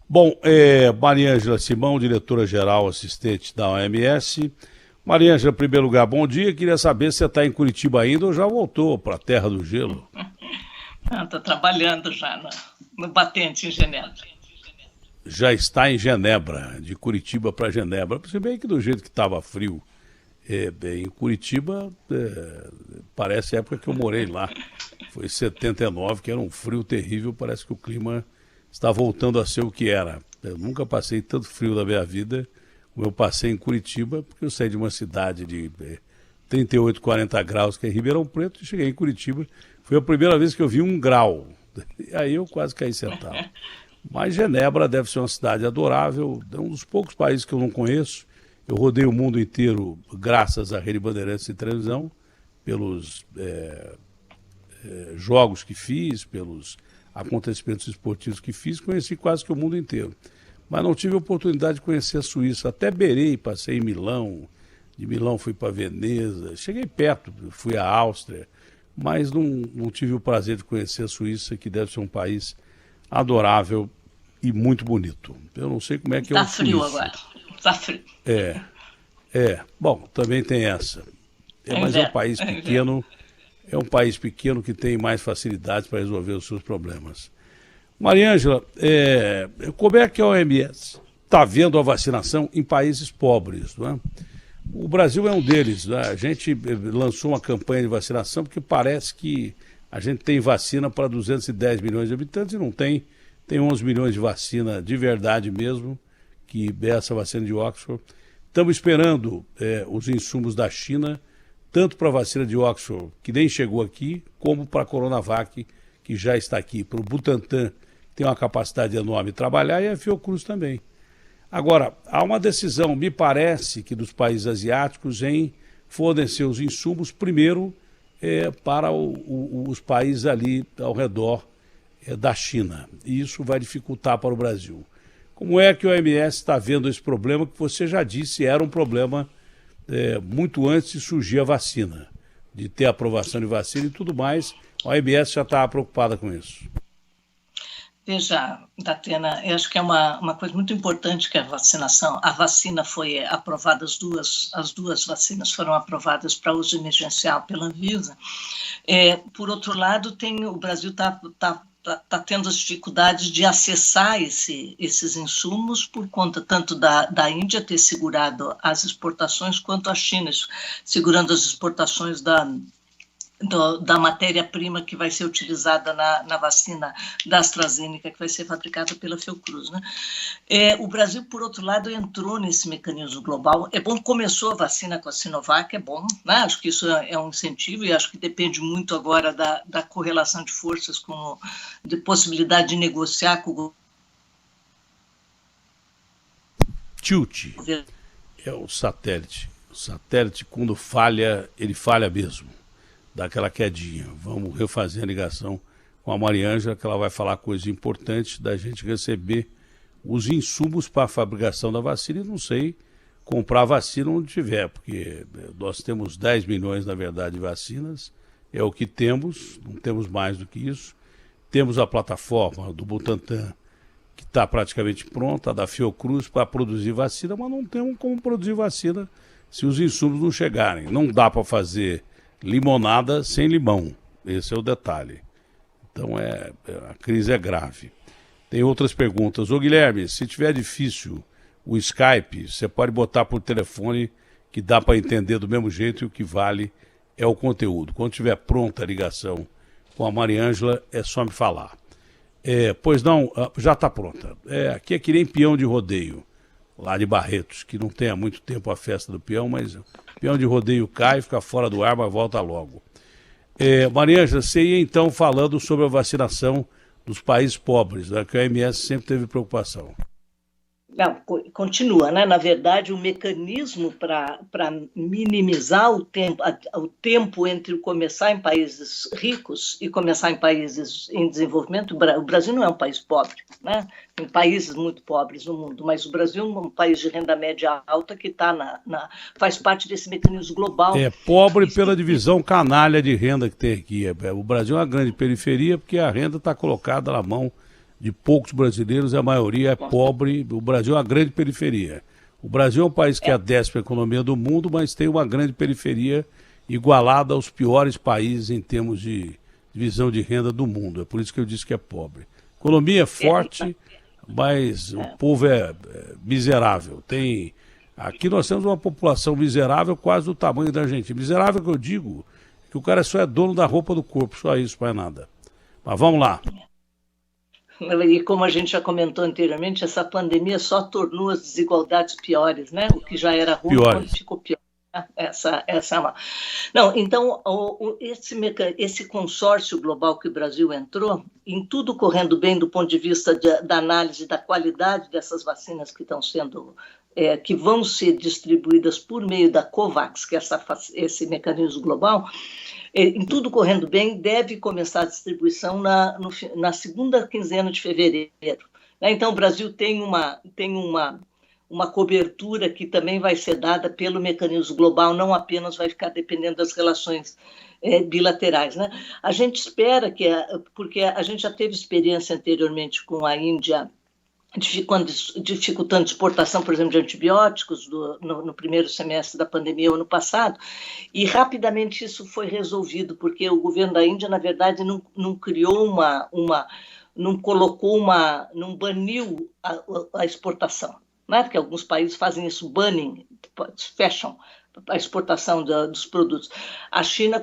Bom, Maria Ângela Simão, diretora-geral assistente da OMS. Maria Ângela, em primeiro lugar, bom dia. Queria saber se você está em Curitiba ainda ou já voltou para a terra do gelo. Estou trabalhando já no batente em Genebra. Já está em Genebra, de Curitiba para Genebra. Se bem que do jeito que estava frio em Curitiba, parece a época que eu morei lá. Foi em 79, que era um frio terrível, parece que o clima está voltando a ser o que era. Eu nunca passei tanto frio na minha vida como eu passei em Curitiba, porque eu saí de uma cidade de 38, 40 graus, que é Ribeirão Preto, e cheguei em Curitiba. Foi a primeira vez que eu vi 1 grau. E aí eu quase caí sentado. Mas Genebra deve ser uma cidade adorável, é um dos poucos países que eu não conheço. Eu rodei o mundo inteiro graças à Rede Bandeirantes de televisão, pelos jogos que fiz, pelos acontecimentos esportivos que fiz, conheci quase que o mundo inteiro. Mas não tive a oportunidade de conhecer a Suíça. Até beirei, passei em Milão, de Milão fui para Veneza, cheguei perto, fui à Áustria, mas não tive o prazer de conhecer a Suíça, que deve ser um país adorável e muito bonito. Eu não sei como é que é o suíço. Está frio agora, está frio. Bom, também tem essa. Mas é um país pequeno, que tem mais facilidades para resolver os seus problemas. Maria Ângela, como é que a OMS está vendo a vacinação em países pobres, não é? O Brasil é um deles, né? A gente lançou uma campanha de vacinação porque parece que a gente tem vacina para 210 milhões de habitantes e não tem. Tem 11 milhões de vacina de verdade mesmo, que é essa vacina de Oxford. Estamos esperando os insumos da China, tanto para a vacina de Oxford, que nem chegou aqui, como para a Coronavac, que já está aqui. Para o Butantan, que tem uma capacidade enorme de trabalhar, e a Fiocruz também. Agora, há uma decisão, me parece, que dos países asiáticos em fornecer os insumos primeiro para os países ali ao redor da China. E isso vai dificultar para o Brasil. Como é que o OMS está vendo esse problema, que você já disse era um problema muito antes de surgir a vacina, de ter aprovação de vacina e tudo mais, a OMS já está preocupada com isso. Veja, Datena, eu acho que é uma coisa muito importante que a vacinação. A vacina foi aprovada, as duas vacinas foram aprovadas para uso emergencial pela Anvisa. Por outro lado, o Brasil está tendo as dificuldades de acessar esses insumos por conta tanto da Índia ter segurado as exportações, quanto a China segurando as exportações da matéria-prima que vai ser utilizada na vacina da AstraZeneca, que vai ser fabricada pela Fiocruz, né? O Brasil, por outro lado, entrou nesse mecanismo global. É bom que começou a vacina com a Sinovac, é bom, né? Acho que isso é um incentivo e acho que depende muito agora da correlação de forças, de possibilidade de negociar com o Tilt é o satélite. O satélite, quando falha, ele falha mesmo. Dá aquela quedinha. Vamos refazer a ligação com a Maria Ângela, que ela vai falar coisas importantes da gente receber os insumos para a fabricação da vacina e, não sei, comprar a vacina onde tiver, porque nós temos 10 milhões, na verdade, de vacinas, é o que temos, não temos mais do que isso. Temos a plataforma do Butantan, que está praticamente pronta, a da Fiocruz, para produzir vacina, mas não temos como produzir vacina se os insumos não chegarem. Não dá para fazer limonada sem limão, esse é o detalhe. Então a crise é grave. Tem outras perguntas. Ô Guilherme, se tiver difícil o Skype, você pode botar por telefone, que dá para entender do mesmo jeito, e o que vale é o conteúdo. Quando tiver pronta a ligação com a Maria Ângela, é só me falar. Pois não, já está pronta. Aqui é que nem peão de rodeio, lá de Barretos, que não tem há muito tempo a festa do peão, mas o peão de rodeio cai, fica fora do ar, mas volta logo. Maria Ângela, você ia então falando sobre a vacinação dos países pobres, né, que a OMS sempre teve preocupação. Não, continua, né? Na verdade, o mecanismo para minimizar o tempo entre começar em países ricos e começar em países em desenvolvimento. O Brasil não é um país pobre, né? Tem países muito pobres no mundo, mas o Brasil é um país de renda média alta que faz parte desse mecanismo global. É pobre pela divisão canalha de renda que tem aqui. O Brasil é uma grande periferia porque a renda está colocada na mão de poucos brasileiros, a maioria é pobre. O Brasil é uma grande periferia. O Brasil é um país que é a 10ª economia do mundo, mas tem uma grande periferia igualada aos piores países em termos de divisão de renda do mundo. É por isso que eu disse que é pobre. A economia é forte, mas o povo é miserável. Aqui nós temos uma população miserável quase do tamanho da Argentina. Miserável que eu digo, que o cara só é dono da roupa do corpo, só isso, mais nada. Mas vamos lá. E como a gente já comentou anteriormente, essa pandemia só tornou as desigualdades piores, né? O que já era ruim quando ficou pior. Essa é uma... Não, então, esse consórcio global que o Brasil entrou, em tudo correndo bem do ponto de vista da análise da qualidade dessas vacinas que estão sendo, que vão ser distribuídas por meio da COVAX, que é esse mecanismo global, em tudo correndo bem, deve começar a distribuição na segunda quinzena de fevereiro. Então, o Brasil tem uma cobertura que também vai ser dada pelo mecanismo global, não apenas vai ficar dependendo das relações bilaterais, né? A gente espera porque a gente já teve experiência anteriormente com a Índia dificultando a exportação, por exemplo, de antibióticos no primeiro semestre da pandemia, ano passado, e rapidamente isso foi resolvido, porque o governo da Índia, na verdade, não criou não baniu a exportação, né? Porque alguns países fazem isso, banning, fecham a exportação dos produtos. A Índia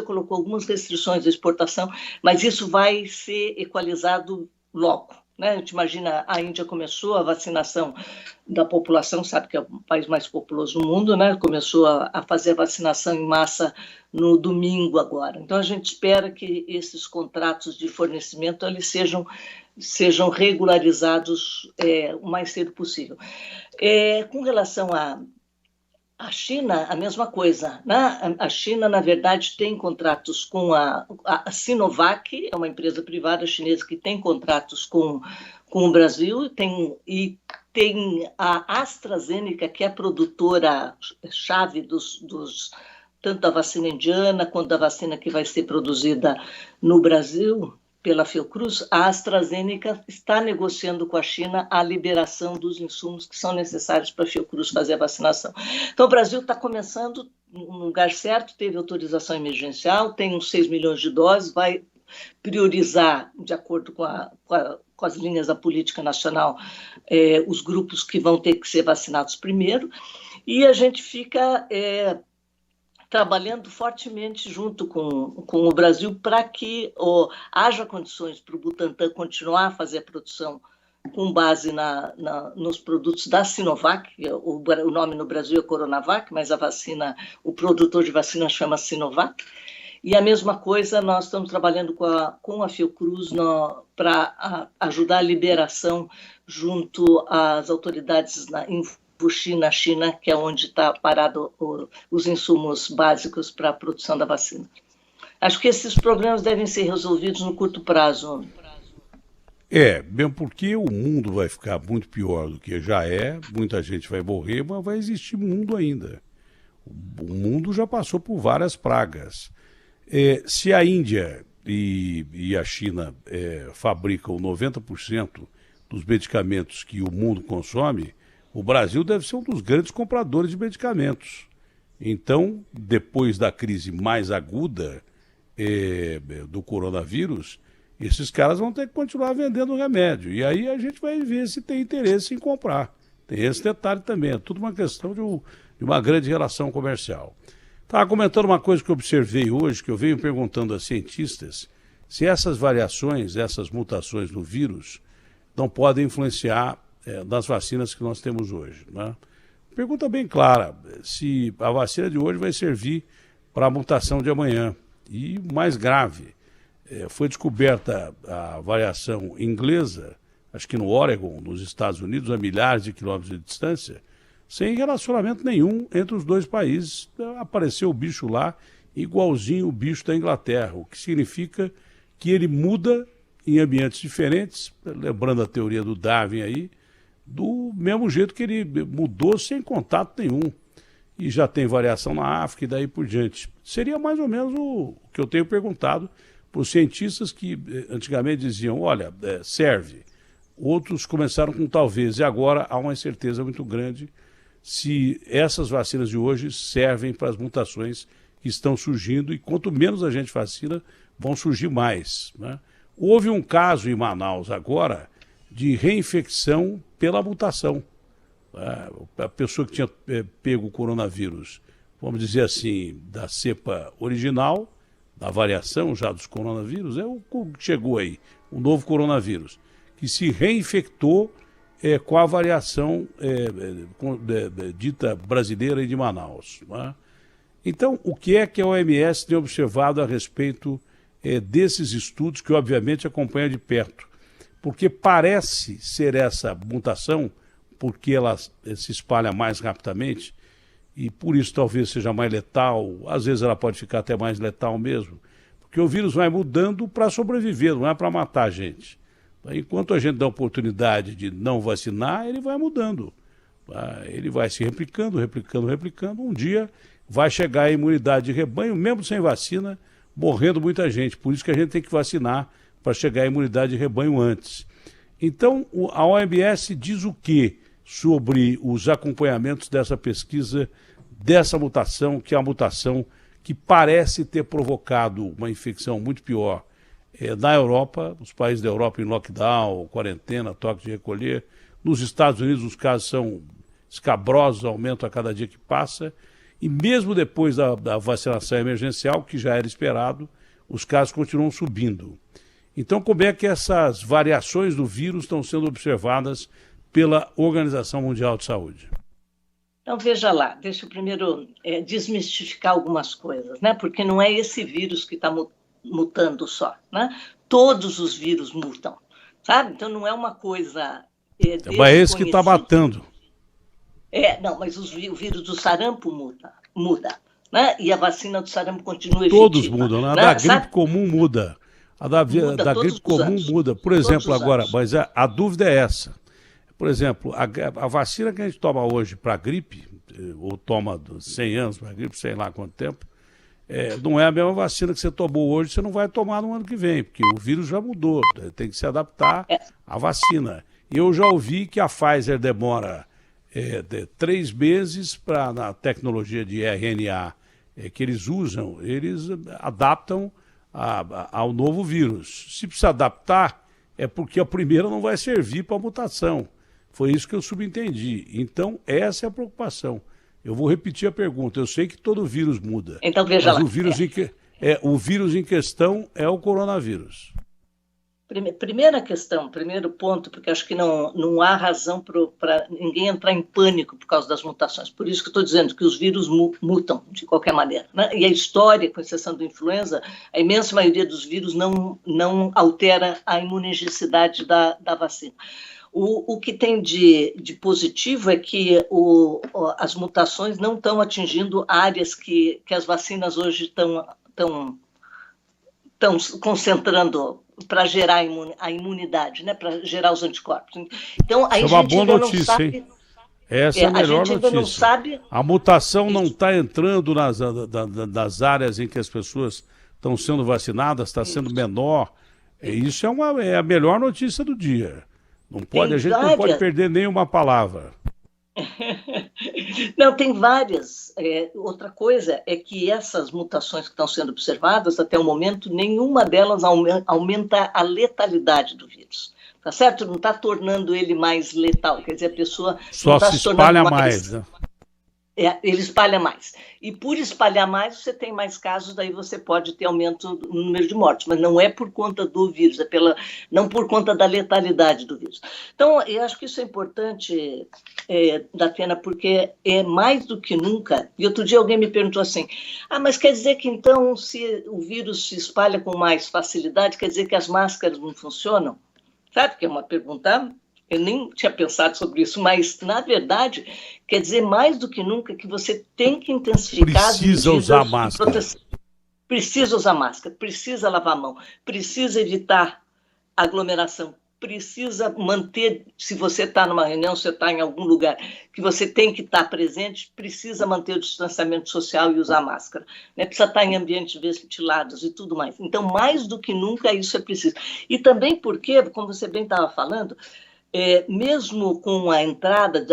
colocou algumas restrições à exportação, mas isso vai ser equalizado logo, né? A gente imagina, a Índia começou a vacinação da população, sabe que é o país mais populoso do mundo, né? Começou a fazer a vacinação em massa no domingo agora. Então a gente espera que esses contratos de fornecimento eles sejam regularizados o mais cedo possível. Com relação a China, a mesma coisa, né? A China, na verdade, tem contratos com a Sinovac, é uma empresa privada chinesa que tem contratos com o Brasil, e tem a AstraZeneca, que é a produtora-chave tanto da vacina indiana quanto da vacina que vai ser produzida no Brasil pela Fiocruz. A AstraZeneca está negociando com a China a liberação dos insumos que são necessários para a Fiocruz fazer a vacinação. Então, o Brasil está começando no lugar certo, teve autorização emergencial, tem uns 6 milhões de doses, vai priorizar, de acordo com as linhas da política nacional, os grupos que vão ter que ser vacinados primeiro, e a gente fica trabalhando fortemente junto com o Brasil para que haja condições para o Butantan continuar a fazer a produção com base nos produtos da Sinovac. O nome no Brasil é Coronavac, mas o produtor de vacina chama Sinovac. E a mesma coisa, nós estamos trabalhando com a Fiocruz para ajudar a liberação junto às autoridades em Wuxi, na China, que é onde está parado os insumos básicos para a produção da vacina. Acho que esses problemas devem ser resolvidos no curto prazo. Mesmo porque o mundo vai ficar muito pior do que já é, muita gente vai morrer, mas vai existir mundo ainda. O mundo já passou por várias pragas. Se a Índia e a China fabricam 90% dos medicamentos que o mundo consome, o Brasil deve ser um dos grandes compradores de medicamentos. Então, depois da crise mais aguda do coronavírus, esses caras vão ter que continuar vendendo remédio. E aí a gente vai ver se tem interesse em comprar. Tem esse detalhe também. É tudo uma questão de uma grande relação comercial. Estava comentando uma coisa que eu observei hoje, que eu venho perguntando a cientistas, se essas variações, essas mutações no vírus não podem influenciar das vacinas que nós temos hoje, né? Pergunta bem clara, se a vacina de hoje vai servir para a mutação de amanhã. E mais grave, foi descoberta a variação inglesa, acho que no Oregon, nos Estados Unidos, a milhares de quilômetros de distância, sem relacionamento nenhum entre os dois países. Apareceu o bicho lá, igualzinho o bicho da Inglaterra, o que significa que ele muda em ambientes diferentes, lembrando a teoria do Darwin aí, do mesmo jeito que ele mudou sem contato nenhum. E já tem variação na África e daí por diante. Seria mais ou menos o que eu tenho perguntado para os cientistas que antigamente diziam, olha, serve. Outros começaram com talvez, e agora há uma incerteza muito grande se essas vacinas de hoje servem para as mutações que estão surgindo, e quanto menos a gente vacina, vão surgir mais, né? Houve um caso em Manaus agora de reinfecção pela mutação. A pessoa que tinha pego o coronavírus, vamos dizer assim, da cepa original, da variação já dos coronavírus, o que chegou aí, o novo coronavírus, que se reinfectou com a variação dita brasileira e de Manaus, né? Então, o que é que a OMS tem observado a respeito desses estudos, que obviamente acompanha de perto? Porque parece ser essa mutação, porque ela se espalha mais rapidamente, e por isso talvez seja mais letal, às vezes ela pode ficar até mais letal mesmo, porque o vírus vai mudando para sobreviver, não é para matar a gente. Enquanto a gente dá a oportunidade de não vacinar, ele vai mudando. Ele vai se replicando, um dia vai chegar a imunidade de rebanho, mesmo sem vacina, morrendo muita gente. Por isso que a gente tem que vacinar para chegar à imunidade de rebanho antes. Então, a OMS diz o quê sobre os acompanhamentos dessa pesquisa, dessa mutação, que é a mutação que parece ter provocado uma infecção muito pior na Europa, os países da Europa em lockdown, quarentena, toque de recolher. Nos Estados Unidos os casos são escabrosos, aumentam a cada dia que passa, e mesmo depois da vacinação emergencial, que já era esperado, os casos continuam subindo. Então, como é que essas variações do vírus estão sendo observadas pela Organização Mundial de Saúde? Então, veja lá, deixa eu primeiro desmistificar algumas coisas, né? Porque não é esse vírus que está mutando só, né? Todos os vírus mutam, sabe? Então, não é uma coisa... Mas é esse que está matando. Não, mas o vírus do sarampo muda, né? E a vacina do sarampo continua efetiva. Todos mudam, né? A da gripe comum muda. A da gripe comum muda. Por exemplo, agora, mas a dúvida é essa. Por exemplo, a vacina que a gente toma hoje para a gripe, ou toma 100 anos para a gripe, sei lá quanto tempo, não é a mesma vacina que você tomou hoje, você não vai tomar no ano que vem, porque o vírus já mudou, tem que se adaptar à vacina. Eu já ouvi que a Pfizer demora 3 meses na tecnologia de RNA que eles usam, eles adaptam ao novo vírus. Se precisa adaptar, é porque a primeira não vai servir para a mutação. Foi isso que eu subentendi. Então, essa é a preocupação. Eu vou repetir a pergunta. Eu sei que todo vírus muda. Então, veja lá. O vírus em questão é o coronavírus. Primeira questão, primeiro ponto, porque acho que não há razão para ninguém entrar em pânico por causa das mutações. Por isso que estou dizendo que os vírus mutam de qualquer maneira, né? E a história, com exceção do influenza, a imensa maioria dos vírus não altera a imunogenicidade da vacina. O que tem de positivo é que as mutações não estão atingindo áreas que as vacinas hoje estão concentrando para gerar a imunidade, né? Para gerar os anticorpos. Então, a gente é uma boa ainda notícia, não sabe, hein? Essa é a melhor notícia. Não sabe... A mutação não está entrando nas áreas em que as pessoas estão sendo vacinadas, está sendo menor. Isso é a melhor notícia do dia. A gente não pode perder nenhuma palavra. Não, tem várias. Outra coisa é que essas mutações que estão sendo observadas até o momento, nenhuma delas aumenta a letalidade do vírus. Tá certo? Não está tornando ele mais letal. Quer dizer, a pessoa só se espalha mais, né? Ele espalha mais. E por espalhar mais, você tem mais casos, daí você pode ter aumento no número de mortes, mas não é por conta do vírus, não por conta da letalidade do vírus. Então, eu acho que isso é importante, Datena, porque é mais do que nunca. E outro dia alguém me perguntou assim, mas quer dizer que então, se o vírus se espalha com mais facilidade, quer dizer que as máscaras não funcionam? Sabe que é uma pergunta... Eu nem tinha pensado sobre isso, mas, na verdade, quer dizer mais do que nunca que você tem que intensificar as medidas. Precisa usar máscara. Precisa usar máscara, precisa lavar a mão, precisa evitar aglomeração, precisa manter, se você está numa reunião, você está em algum lugar que você tem que estar presente, precisa manter o distanciamento social e usar máscara, né? Precisa estar em ambientes ventilados e tudo mais. Então, mais do que nunca, isso é preciso. E também porque, como você bem estava falando, mesmo com a entrada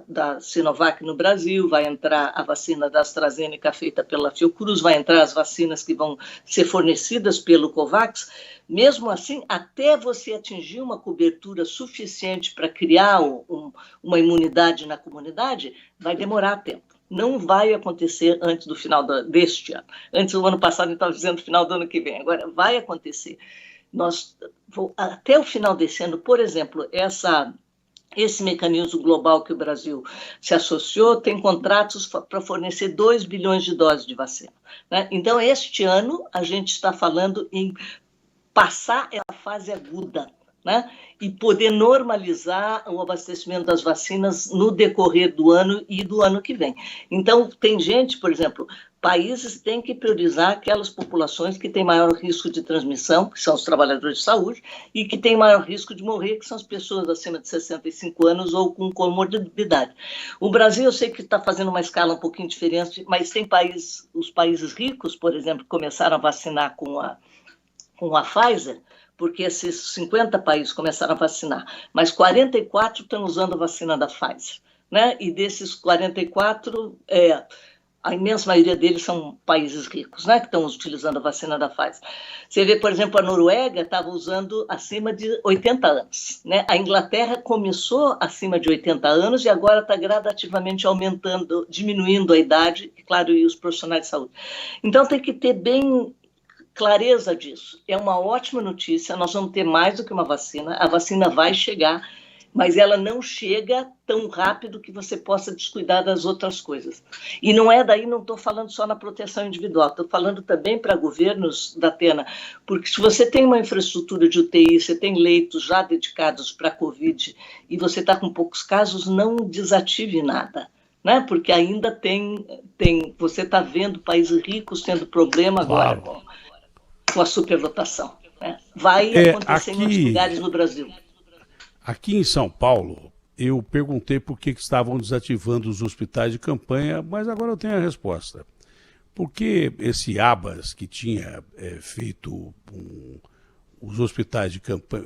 da Sinovac no Brasil, vai entrar a vacina da AstraZeneca feita pela Fiocruz, vai entrar as vacinas que vão ser fornecidas pelo COVAX, mesmo assim, até você atingir uma cobertura suficiente para criar uma imunidade na comunidade, vai demorar tempo. Não vai acontecer antes do final deste ano. Antes do ano passado, eu estava dizendo final do ano que vem. Agora, vai acontecer. Até o final desse ano, por exemplo, esse mecanismo global que o Brasil se associou tem contratos para fornecer 2 bilhões de doses de vacina, né? Então, este ano, a gente está falando em passar a fase aguda, né? E poder normalizar o abastecimento das vacinas no decorrer do ano e do ano que vem. Então, tem gente, por exemplo, países têm que priorizar aquelas populações que têm maior risco de transmissão, que são os trabalhadores de saúde, e que têm maior risco de morrer, que são as pessoas acima de 65 anos ou com comorbidade. O Brasil, eu sei que está fazendo uma escala um pouquinho diferente, mas tem os países ricos, por exemplo, que começaram a vacinar com a Pfizer, porque esses 50 países começaram a vacinar, mas 44 estão usando a vacina da Pfizer, né? E desses 44, a imensa maioria deles são países ricos, né, que estão utilizando a vacina da Pfizer. Você vê, por exemplo, a Noruega estava usando acima de 80 anos. Né? A Inglaterra começou acima de 80 anos e agora está gradativamente aumentando, diminuindo a idade, claro, e os profissionais de saúde. Então tem que ter bem clareza disso. É uma ótima notícia, nós vamos ter mais do que uma vacina, a vacina vai chegar, mas ela não chega tão rápido que você possa descuidar das outras coisas. E não estou falando só na proteção individual, estou falando também para governos, Datena, porque se você tem uma infraestrutura de UTI, você tem leitos já dedicados para a Covid e você está com poucos casos, não desative nada. Né? Porque ainda você está vendo países ricos tendo problema agora com a superlotação. Né? Vai acontecer em outros lugares no Brasil. Aqui em São Paulo, eu perguntei por que estavam desativando os hospitais de campanha, mas agora eu tenho a resposta. Porque esse Abas que tinha feito os hospitais de campanha,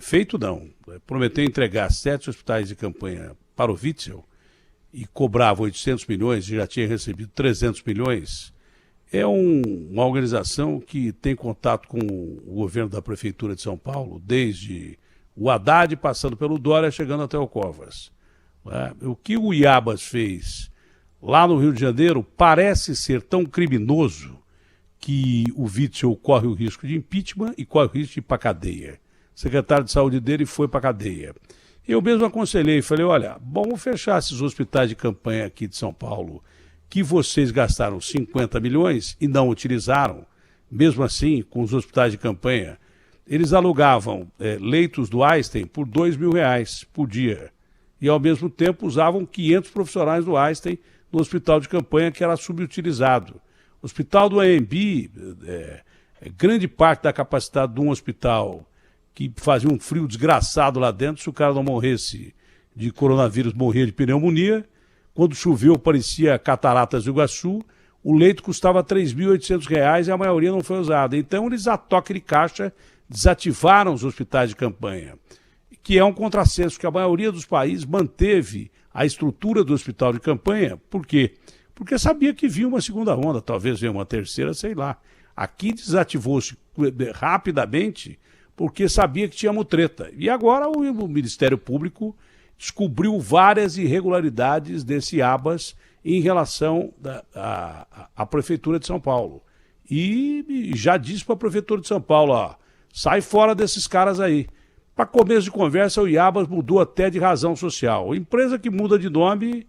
prometeu entregar 7 hospitais de campanha para o Witzel e cobrava 800 milhões e já tinha recebido 300 milhões, é uma organização que tem contato com o governo da Prefeitura de São Paulo, desde o Haddad passando pelo Dória, chegando até o Covas. O que o Iabas fez lá no Rio de Janeiro parece ser tão criminoso que o Witzel corre o risco de impeachment e corre o risco de ir para a cadeia. O secretário de saúde dele foi para a cadeia. Eu mesmo aconselhei, falei, olha, vamos fechar esses hospitais de campanha aqui de São Paulo, que vocês gastaram 50 milhões e não utilizaram. Mesmo assim, com os hospitais de campanha, eles alugavam leitos do Einstein por R$2.000 por dia. E, ao mesmo tempo, usavam 500 profissionais do Einstein no hospital de campanha, que era subutilizado. O hospital do AMB, grande parte da capacidade de um hospital que fazia um frio desgraçado lá dentro, se o cara não morresse de coronavírus, morria de pneumonia. Quando choveu, parecia Cataratas do Iguaçu. O leito custava R$3.800 e a maioria não foi usada. Então, eles, a toque de caixa, desativaram os hospitais de campanha, que é um contrassenso, que a maioria dos países manteve a estrutura do hospital de campanha. Por quê? Porque sabia que vinha uma segunda onda, talvez venha uma terceira, sei lá. Aqui desativou-se rapidamente porque sabia que tinha mutreta. E agora o Ministério Público descobriu várias irregularidades desse Abas em relação à Prefeitura de São Paulo. E já disse para a Prefeitura de São Paulo, ó, sai fora desses caras aí. Para começo de conversa, o Iabas mudou até de razão social. Empresa que muda de nome,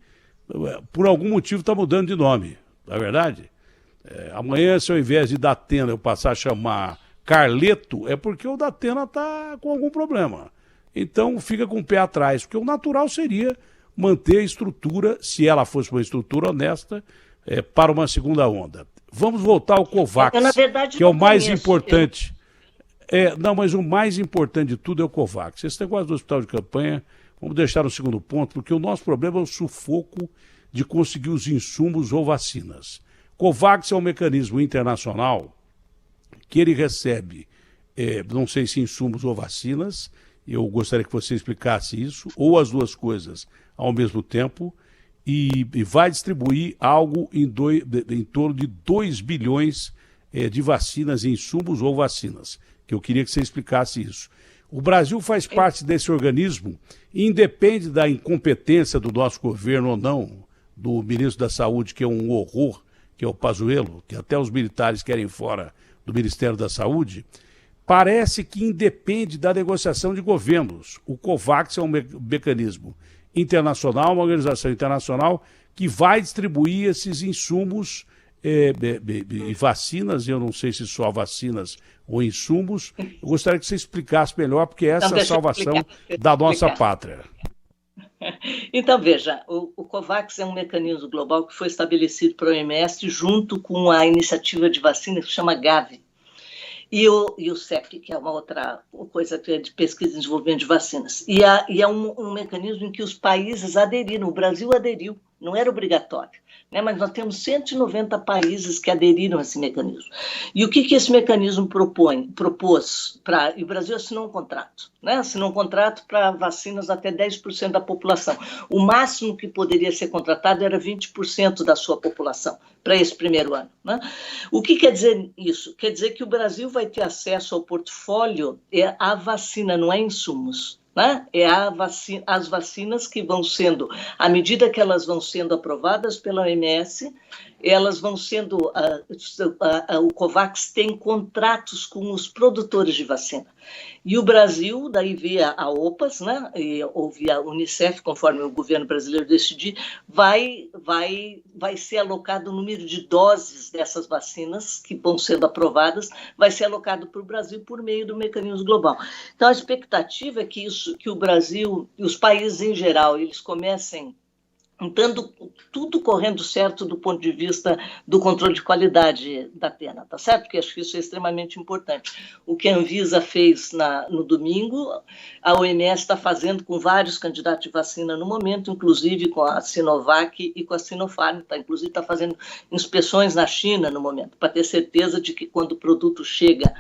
por algum motivo está mudando de nome, não é verdade? Amanhã, se ao invés de Datena eu passar a chamar Carleto, é porque o Datena está com algum problema. Então fica com o pé atrás, porque o natural seria manter a estrutura, se ela fosse uma estrutura honesta, para uma segunda onda. Vamos voltar ao COVAX, que é o mais importante. Não, mas o mais importante de tudo é o COVAX. Esse negócio do hospital de campanha, vamos deixar no segundo ponto, porque o nosso problema é o sufoco de conseguir os insumos ou vacinas. COVAX é um mecanismo internacional que ele recebe, não sei se insumos ou vacinas, eu gostaria que você explicasse isso, ou as duas coisas ao mesmo tempo, e vai distribuir algo em torno de 2 bilhões de vacinas, insumos ou vacinas, que eu queria que você explicasse isso. O Brasil faz parte desse organismo, independe da incompetência do nosso governo ou não, do ministro da Saúde, que é um horror, que é o Pazuello, que até os militares querem fora do Ministério da Saúde, parece que independe da negociação de governos. O COVAX é um mecanismo internacional, uma organização internacional que vai distribuir esses insumos e vacinas, eu não sei se só vacinas ou insumos. Eu gostaria que você explicasse melhor, porque essa é a salvação da nossa pátria. Então, veja, o COVAX é um mecanismo global que foi estabelecido pela OMS junto com a iniciativa de vacina que se chama Gavi. E o CEP, que é uma outra coisa de pesquisa e desenvolvimento de vacinas. E é um mecanismo em que os países aderiram, o Brasil aderiu, não era obrigatório, né? Mas nós temos 190 países que aderiram a esse mecanismo. E o que esse mecanismo propôs? E o Brasil assinou um contrato, né? Assinou um contrato para vacinas até 10% da população. O máximo que poderia ser contratado era 20% da sua população para esse primeiro ano, né? O que quer dizer isso? Quer dizer que o Brasil vai ter acesso ao portfólio à vacina, não é insumos. Né? As vacinas que vão sendo, à medida que elas vão sendo aprovadas pela OMS, elas vão sendo, o COVAX tem contratos com os produtores de vacina. E o Brasil, daí via a OPAS, né, ou via a Unicef, conforme o governo brasileiro decidir, vai ser alocado o número de doses dessas vacinas que vão sendo aprovadas, vai ser alocado para o Brasil por meio do mecanismo global. Então, a expectativa é que o Brasil e os países em geral, eles comecem estando tudo correndo certo do ponto de vista do controle de qualidade da pena, tá certo? Porque acho que isso é extremamente importante. O que a Anvisa fez no domingo, a OMS está fazendo com vários candidatos de vacina no momento, inclusive com a Sinovac e com a Sinopharm, inclusive está fazendo inspeções na China no momento, para ter certeza de que quando o produto chega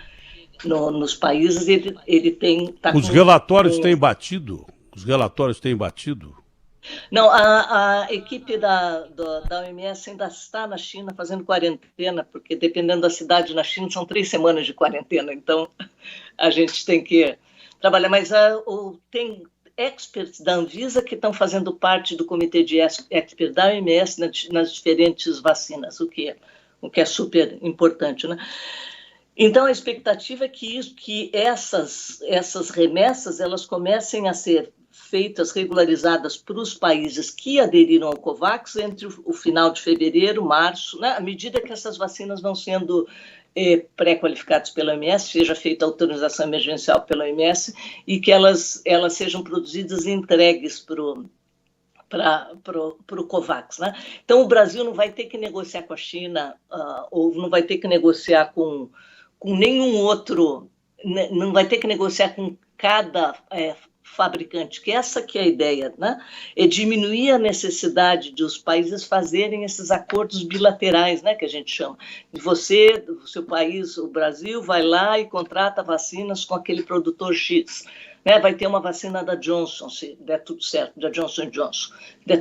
nos países, ele tem... Os relatórios têm batido? Os relatórios têm batido? Não, a equipe da OMS ainda está na China fazendo quarentena, porque dependendo da cidade na China são 3 semanas de quarentena, então a gente tem que trabalhar. Mas tem experts da Anvisa que estão fazendo parte do comitê de experts da OMS nas diferentes vacinas, o que é super importante, né? Então, a expectativa é que essas remessas elas comecem a ser feitas, regularizadas para os países que aderiram ao COVAX entre o final de fevereiro, março, né? À medida que essas vacinas vão sendo pré-qualificadas pela OMS, seja feita a autorização emergencial pela OMS e que elas sejam produzidas e entregues para o COVAX, né? Então, o Brasil não vai ter que negociar com a China ou não vai ter que negociar com nenhum outro, não vai ter que negociar com cada fabricante, que essa que é a ideia, né? É diminuir a necessidade de os países fazerem esses acordos bilaterais, né, que a gente chama. E o seu país, o Brasil, vai lá e contrata vacinas com aquele produtor X. Né? Vai ter uma vacina da Johnson, se der tudo certo, da Johnson & Johnson,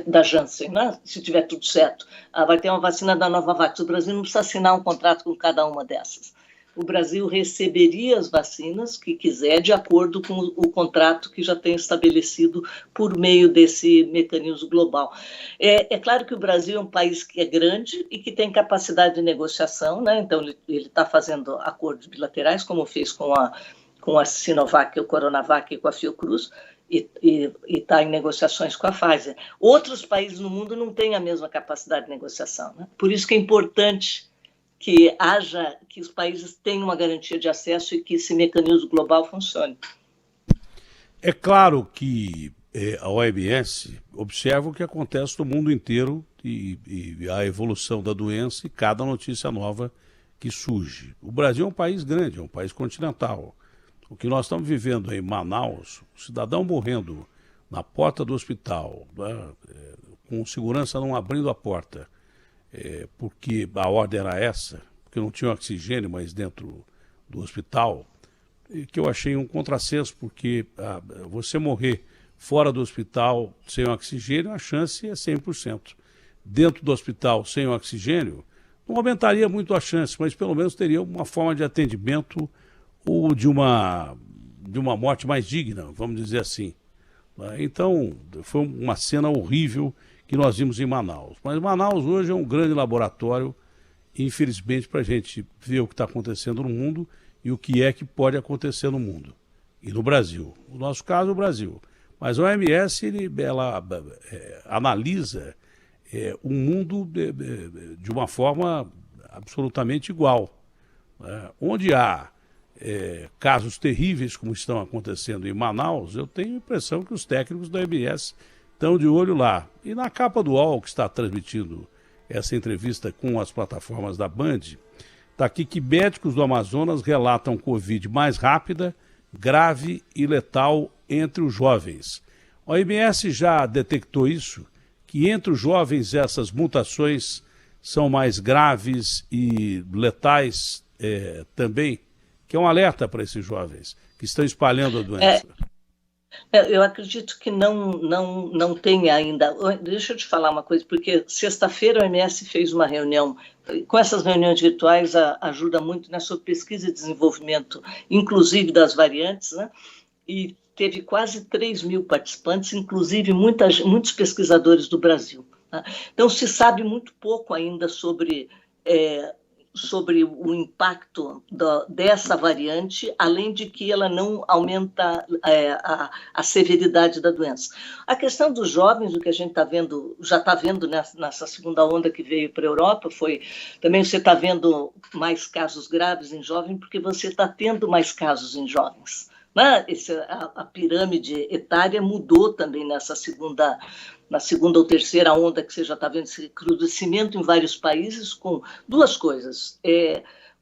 da Janssen, né? Se tiver tudo certo. Vai ter uma vacina da Novavax. O Brasil não precisa assinar um contrato com cada uma dessas. O Brasil receberia as vacinas que quiser, de acordo com o contrato que já tem estabelecido por meio desse mecanismo global. É claro que o Brasil é um país que é grande e que tem capacidade de negociação, né? Então ele está fazendo acordos bilaterais, como fez com a Sinovac, o Coronavac e com a Fiocruz, e está em negociações com a Pfizer. Outros países no mundo não têm a mesma capacidade de negociação, né? Por isso que é importante que os países tenham uma garantia de acesso e que esse mecanismo global funcione. É claro que a OMS observa o que acontece no mundo inteiro e a evolução da doença e cada notícia nova que surge. O Brasil é um país grande, é um país continental. O que nós estamos vivendo em Manaus, o cidadão morrendo na porta do hospital, né, com segurança não abrindo a porta, porque a ordem era essa, porque não tinha oxigênio mais dentro do hospital, que eu achei um contrassenso, porque você morrer fora do hospital sem oxigênio, a chance é 100%. Dentro do hospital sem oxigênio, não aumentaria muito a chance, mas pelo menos teria uma forma de atendimento ou de uma morte mais digna, vamos dizer assim. Então, foi uma cena horrível que nós vimos em Manaus. Mas Manaus hoje é um grande laboratório, infelizmente, para a gente ver o que está acontecendo no mundo e o que é que pode acontecer no mundo e no Brasil. No nosso caso, o Brasil. Mas a OMS ela analisa o mundo de uma forma absolutamente igual. Onde há casos terríveis como estão acontecendo em Manaus, eu tenho a impressão que os técnicos da OMS estão de olho lá. E na capa do UOL, que está transmitindo essa entrevista com as plataformas da Band, está aqui que médicos do Amazonas relatam Covid mais rápida, grave e letal entre os jovens. A OMS já detectou isso, que entre os jovens essas mutações são mais graves e letais também, que é um alerta para esses jovens que estão espalhando a doença. Eu acredito que não tem ainda. Deixa eu te falar uma coisa, porque sexta-feira a OMS fez uma reunião. Com essas reuniões virtuais ajuda muito nessa pesquisa e desenvolvimento, inclusive das variantes, né? E teve quase 3.000 participantes, inclusive muitos pesquisadores do Brasil. Né? Então, se sabe muito pouco ainda sobre o impacto dessa variante, além de que ela não aumenta a severidade da doença. A questão dos jovens, o que a gente já está vendo nessa segunda onda que veio para a Europa, também você está vendo mais casos graves em jovens, porque você está tendo mais casos em jovens. Né? A pirâmide etária mudou também na segunda ou terceira onda, que você já está vendo esse recrudescimento em vários países, com duas coisas.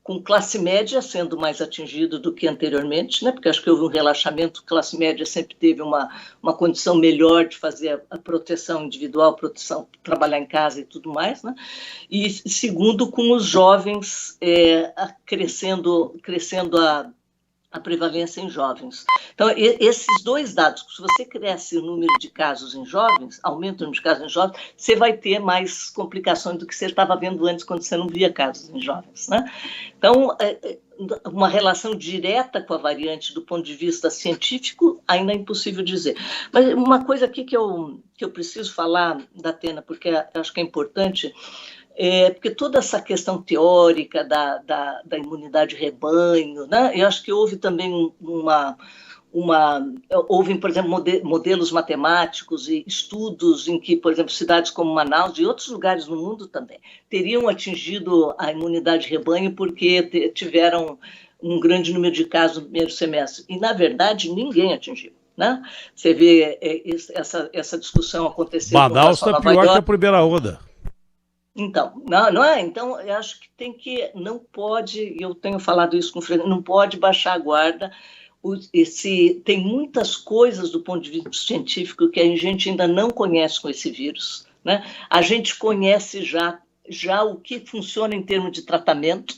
Com classe média sendo mais atingido do que anteriormente, né? Porque acho que houve um relaxamento, classe média sempre teve uma condição melhor de fazer a proteção individual, trabalhar em casa e tudo mais, né? E segundo, com os jovens crescendo a prevalência em jovens. Então, esses dois dados, se você cresce o número de casos em jovens, aumenta o número de casos em jovens, você vai ter mais complicações do que você estava vendo antes, quando você não via casos em jovens, né? Então, uma relação direta com a variante do ponto de vista científico ainda é impossível dizer. Mas uma coisa aqui que eu preciso falar, Datena, porque acho que é importante, porque toda essa questão teórica da imunidade rebanho, né? Eu acho que houve também houve, por exemplo, modelos matemáticos e estudos em que, por exemplo, cidades como Manaus e outros lugares no mundo também teriam atingido a imunidade rebanho porque tiveram um grande número de casos no primeiro semestre. E, na verdade, ninguém atingiu. Né? Você vê essa discussão acontecer. Manaus está pior que a primeira onda. Então, não é? Então, eu acho que não pode, eu tenho falado isso com o Fernando, não pode baixar a guarda. Tem muitas coisas do ponto de vista científico que a gente ainda não conhece com esse vírus, né? A gente conhece já o que funciona em termos de tratamento,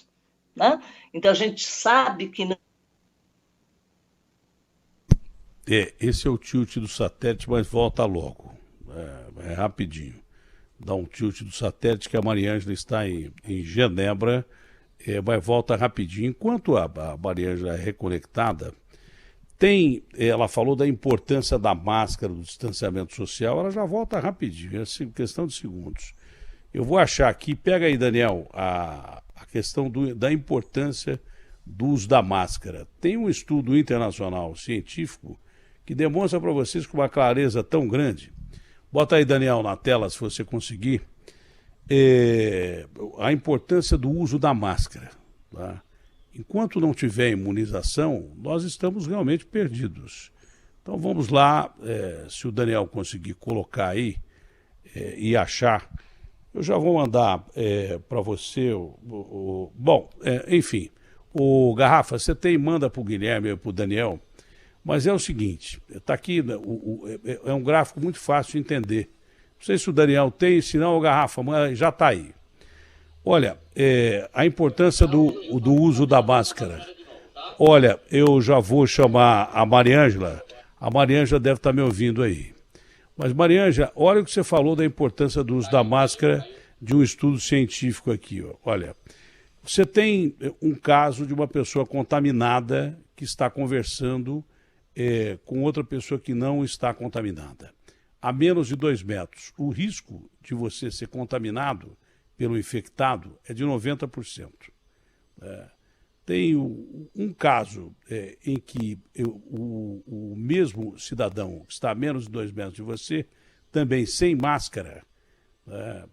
né? Então a gente sabe que não... Esse é o tilt do satélite, mas volta logo, rapidinho. Dá um tilt do satélite que a Mariângela está em Genebra, mas volta rapidinho. Enquanto a Mariângela é reconectada, ela falou da importância da máscara, do distanciamento social, ela já volta rapidinho, é questão de segundos. Eu vou achar aqui, pega aí, Daniel, a questão da importância do uso da máscara. Tem um estudo internacional científico que demonstra para vocês com uma clareza tão grande. Bota aí, Daniel, na tela, se você conseguir, a importância do uso da máscara. Tá? Enquanto não tiver imunização, nós estamos realmente perdidos. Então vamos lá, se o Daniel conseguir colocar aí e achar, eu já vou mandar para você, enfim, O Garrafa, você manda para o Guilherme e para o Daniel, mas é o seguinte, está aqui, é um gráfico muito fácil de entender. Não sei se o Daniel tem, se não, o Garrafa, mas já está aí. Olha, a importância do uso da máscara. Olha, eu já vou chamar a Mariângela. A Mariângela deve estar me ouvindo aí. Mas, Mariângela, olha o que você falou da importância do uso da máscara de um estudo científico aqui. Ó. Olha, você tem um caso de uma pessoa contaminada que está conversando com outra pessoa que não está contaminada, a menos de 2 metros. O risco de você ser contaminado pelo infectado é de 90%. Tem um caso em que o mesmo cidadão que está a menos de 2 metros de você, também sem máscara,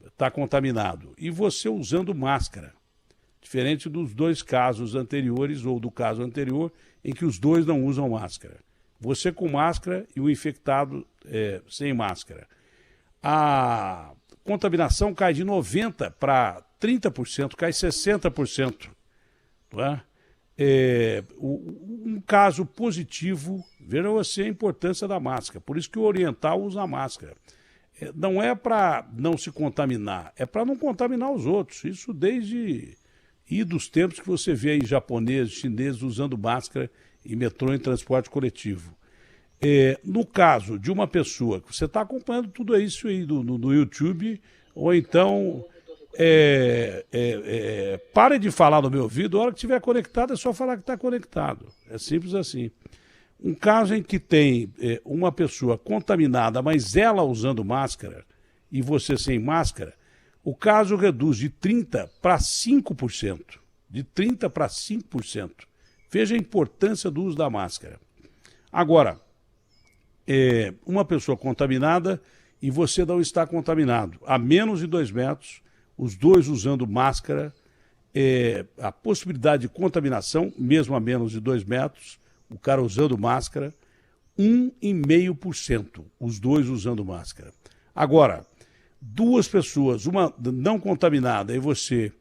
está contaminado. E você usando máscara, diferente dos 2 casos anteriores ou do caso anterior em que os 2 não usam máscara. Você com máscara e o infectado sem máscara. A contaminação cai de 90% para 30%, cai 60%. Não é? Um caso positivo, veja você a importância da máscara. Por isso que o oriental usa máscara. Não é para não se contaminar, é para não contaminar os outros. Isso desde dos tempos que você vê aí japoneses, chineses usando máscara em metrô, em transporte coletivo. No caso de uma pessoa que você está acompanhando tudo isso aí no YouTube, ou então pare de falar no meu ouvido, a hora que estiver conectado é só falar que está conectado. É simples assim. Um caso em que tem uma pessoa contaminada, mas ela usando máscara e você sem máscara, o caso reduz de 30% para 5%. De 30% para 5%. Veja a importância do uso da máscara. Agora, uma pessoa contaminada e você não está contaminado, a menos de 2 metros, os 2 usando máscara, a possibilidade de contaminação, mesmo a menos de 2 metros, o cara usando máscara, 1,5%, os 2 usando máscara. Agora, 2 pessoas, uma não contaminada e você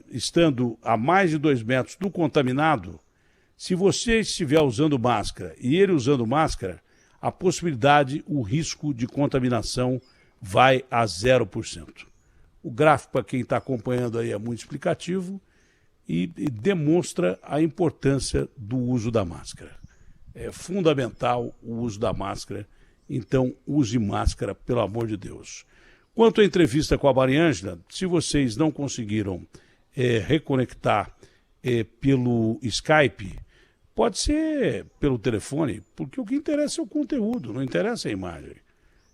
estando a mais de 2 metros do contaminado, se você estiver usando máscara e ele usando máscara, a possibilidade, o risco de contaminação vai a 0%. O gráfico, para quem está acompanhando aí, é muito explicativo e demonstra a importância do uso da máscara. É fundamental o uso da máscara, então use máscara, pelo amor de Deus. Quanto à entrevista com a Mariângela, se vocês não conseguiram reconectar pelo Skype, pode ser pelo telefone, porque o que interessa é o conteúdo, não interessa a imagem.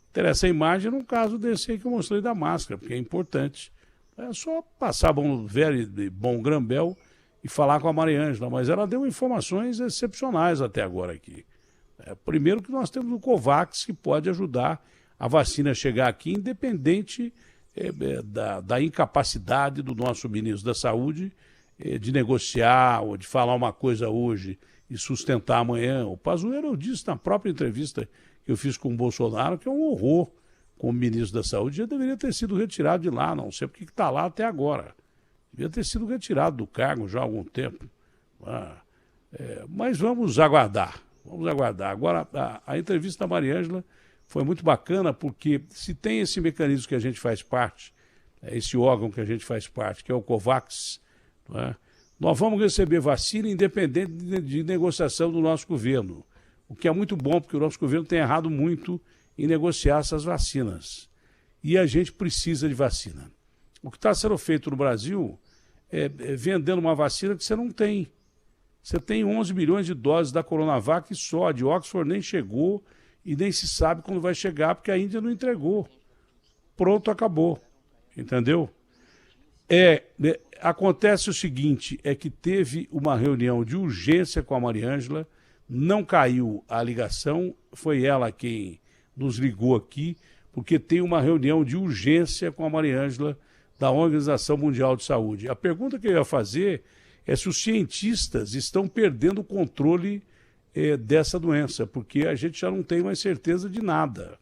Interessa a imagem no caso desse aí que eu mostrei da máscara, porque é importante. É só passar bom velho de bom grambel e falar com a Mariângela, mas ela deu informações excepcionais até agora aqui. Primeiro que nós temos o COVAX, que pode ajudar a vacina a chegar aqui, independente da incapacidade do nosso ministro da Saúde de negociar ou de falar uma coisa hoje e sustentar amanhã. O Pazuello disse na própria entrevista que eu fiz com o Bolsonaro que é um horror como ministro da Saúde, já deveria ter sido retirado de lá, não sei porque está lá até agora. Devia ter sido retirado do cargo já há algum tempo. Mas vamos aguardar. Vamos aguardar. Agora, a entrevista da Mariângela foi muito bacana, porque se tem esse mecanismo que a gente faz parte, esse órgão que a gente faz parte, que é o COVAX, nós vamos receber vacina independente de negociação do nosso governo. O que é muito bom, porque o nosso governo tem errado muito em negociar essas vacinas. E a gente precisa de vacina. O que está sendo feito no Brasil é vendendo uma vacina que você não tem. Você tem 11 milhões de doses da Coronavac só, a de Oxford nem chegou e nem se sabe quando vai chegar, porque a Índia não entregou. Pronto, acabou. Entendeu? Acontece o seguinte, é que teve uma reunião de urgência com a Mariângela, não caiu a ligação, foi ela quem nos ligou aqui, porque tem uma reunião de urgência com a Mariângela da Organização Mundial de Saúde. A pergunta que eu ia fazer é se os cientistas estão perdendo o controle dessa doença, porque a gente já não tem mais certeza de nada.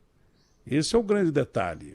Esse é o grande detalhe.